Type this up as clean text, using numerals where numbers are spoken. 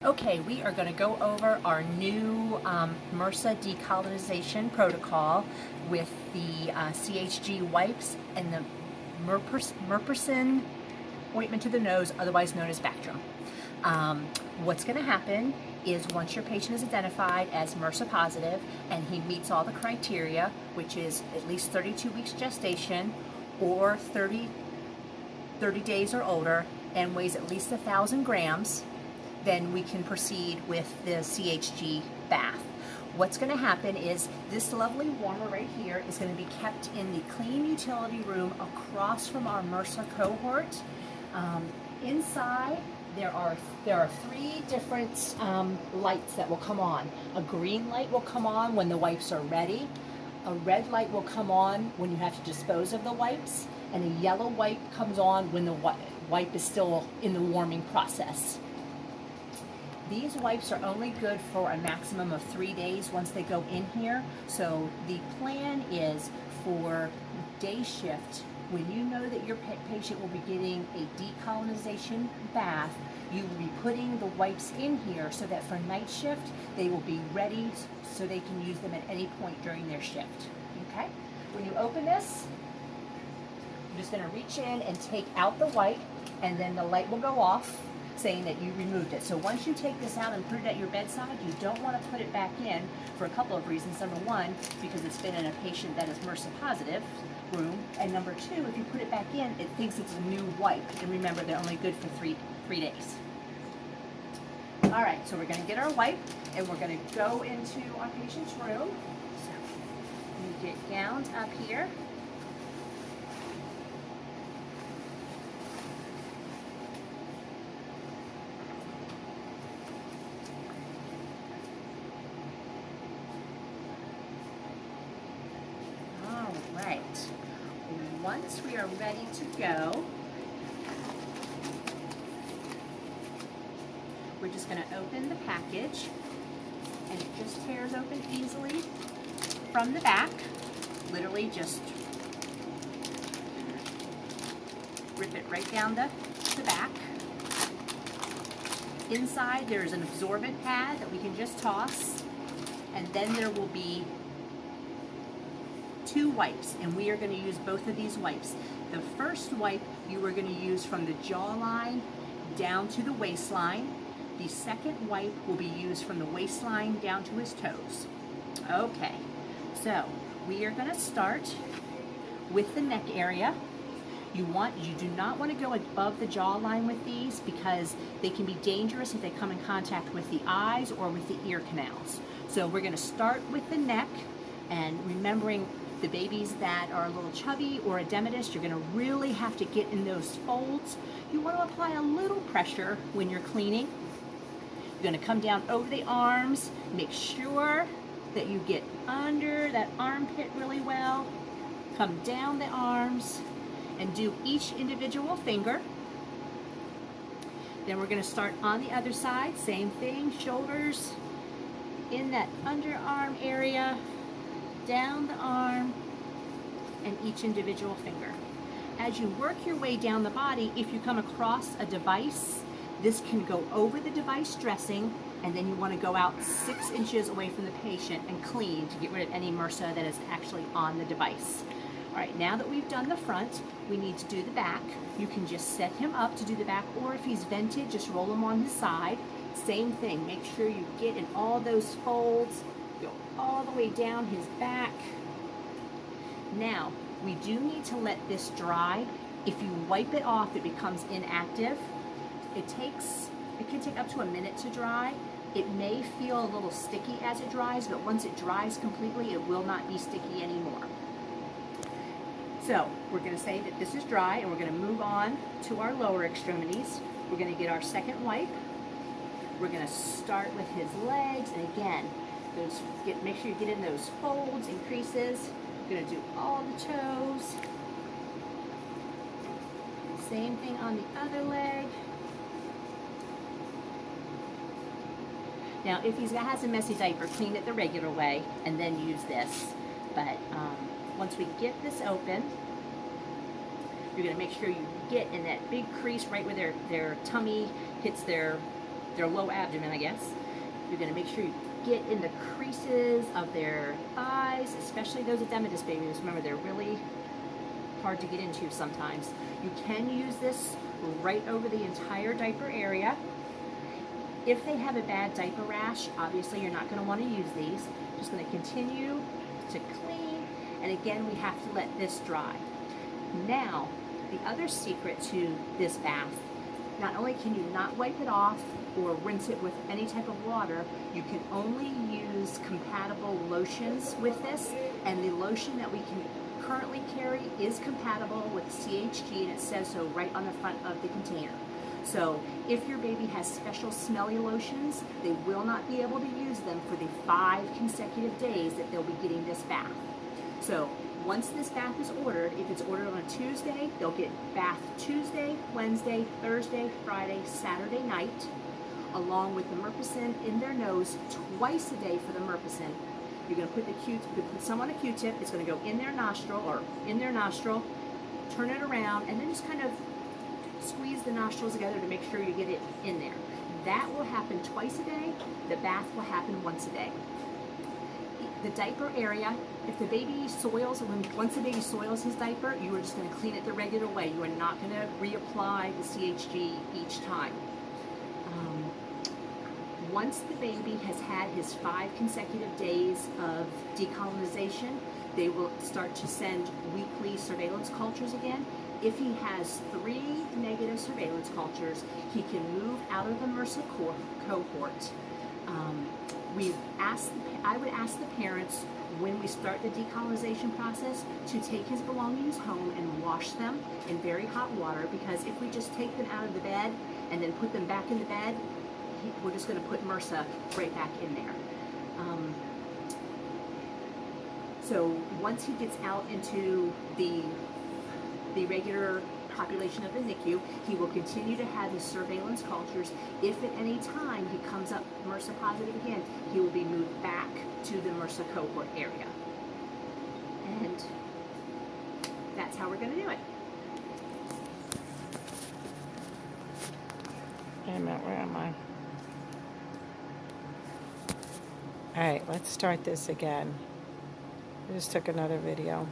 Okay, we are going to go over our new MRSA Decolonization protocol with the CHG wipes and the Murperson ointment to the nose, otherwise known as Bactrim. What's going to happen is once your patient is identified as MRSA positive and he meets all the criteria, which is at least 32 weeks gestation or 30 days or older and weighs at least 1,000 grams, then we can proceed with the CHG bath. What's going to happen is this lovely warmer right here is going to be kept in the clean utility room across from our MRSA cohort. Inside there are 3 different lights that will come on. A green light will come on when the wipes are ready. A red light will come on when you have to dispose of the wipes, and a yellow wipe comes on when the wipe is still in the warming process. These wipes are only good for a maximum of 3 days once they go in here. So the plan is for day shift, when you know that your patient will be getting a decolonization bath, you will be putting the wipes in here so that for night shift, they will be ready so they can use them at any point during their shift. Okay? When you open this, you're just going to reach in and take out the wipe, and then the light will go off, saying that you removed it. So once you take this out and put it at your bedside, you don't want to put it back in for a couple of reasons. Number one, because it's been in a patient that is MRSA positive room, and number two, if you put it back in, it thinks it's a new wipe. And remember, they're only good for three days. All right, so we're going to get our wipe, and we're going to go into our patient's room. So we get gowned up here. Right. Once we are ready to go, we're just going to open the package, and it just tears open easily from the back. Literally just rip it right down the back. Inside there's an absorbent pad that we can just toss, and then there will be 2 wipes, and we are going to use both of these wipes. The first wipe you are going to use from the jawline down to the waistline. The second wipe will be used from the waistline down to his toes. Okay, so we are going to start with the neck area. You do not want to go above the jawline with these because they can be dangerous if they come in contact with the eyes or with the ear canals. So we're going to start with the neck, and remembering the babies that are a little chubby or edematous, you're going to really have to get in those folds. You want to apply a little pressure when you're cleaning. You're going to come down over the arms. Make sure that you get under that armpit really well. Come down the arms and do each individual finger. Then we're going to start on the other side. Same thing, shoulders in that underarm area, down the arm, and each individual finger. As you work your way down the body, if you come across a device, this can go over the device dressing, and then you want to go out 6 inches away from the patient and clean to get rid of any MRSA that is actually on the device. All right, now that we've done the front, we need to do the back. You can just set him up to do the back, or if he's vented, just roll him on his side. Same thing, make sure you get in all those folds, go all the way down his back. Now, we do need to let this dry. If you wipe it off, it becomes inactive. It can take up to a minute to dry. It may feel a little sticky as it dries, but once it dries completely, it will not be sticky anymore. So, we're going to say that this is dry, and we're going to move on to our lower extremities. We're going to get our second wipe. We're going to start with his legs, and again, make sure you get in those folds and creases. We're going to do all the toes. Same thing on the other leg. Now, if he has a messy diaper, clean it the regular way and then use this. But once we get this open, you're going to make sure you get in that big crease right where their tummy hits their their low abdomen, I guess. You're going to make sure you get in the creases of their thighs, especially those edematous babies. Remember, they're really hard to get into sometimes. You can use this right over the entire diaper area. If they have a bad diaper rash, obviously you're not going to want to use these. Just going to continue to clean, and again, we have to let this dry. Now, the other secret to this bath, not only can you not wipe it off or rinse it with any type of water, you can only use compatible lotions with this, and the lotion that we can currently carry is compatible with CHG, and it says so right on the front of the container. So if your baby has special smelly lotions, they will not be able to use them for the 5 consecutive days that they'll be getting this bath. So once this bath is ordered, if it's ordered on a Tuesday, they'll get bath Tuesday, Wednesday, Thursday, Friday, Saturday night, along with the Murpicin in their nose twice a day for the Murpicin. You're going to put put some on a Q-tip. It's going to go in their nostril, turn it around, and then just kind of squeeze the nostrils together to make sure you get it in there. That will happen twice a day. The bath will happen once a day. The diaper area, if the baby soils, once the baby soils his diaper, you are just going to clean it the regular way. You are not going to reapply the CHG each time. Once the baby has had his 5 consecutive days of decolonization, they will start to send weekly surveillance cultures again. If he has 3 negative surveillance cultures, he can move out of the MRSA cohort. I would ask the parents, when we start the decolonization process, to take his belongings home and wash them in very hot water, because if we just take them out of the bed and then put them back in the bed, we're just going to put MRSA right back in there. So once he gets out into the regular population of the NICU, he will continue to have his surveillance cultures. If at any time he comes up MRSA positive again, he will be moved back to the MRSA cohort area. And that's how we're going to do it. Wait a minute, where am I? All right, let's start this again. I just took another video.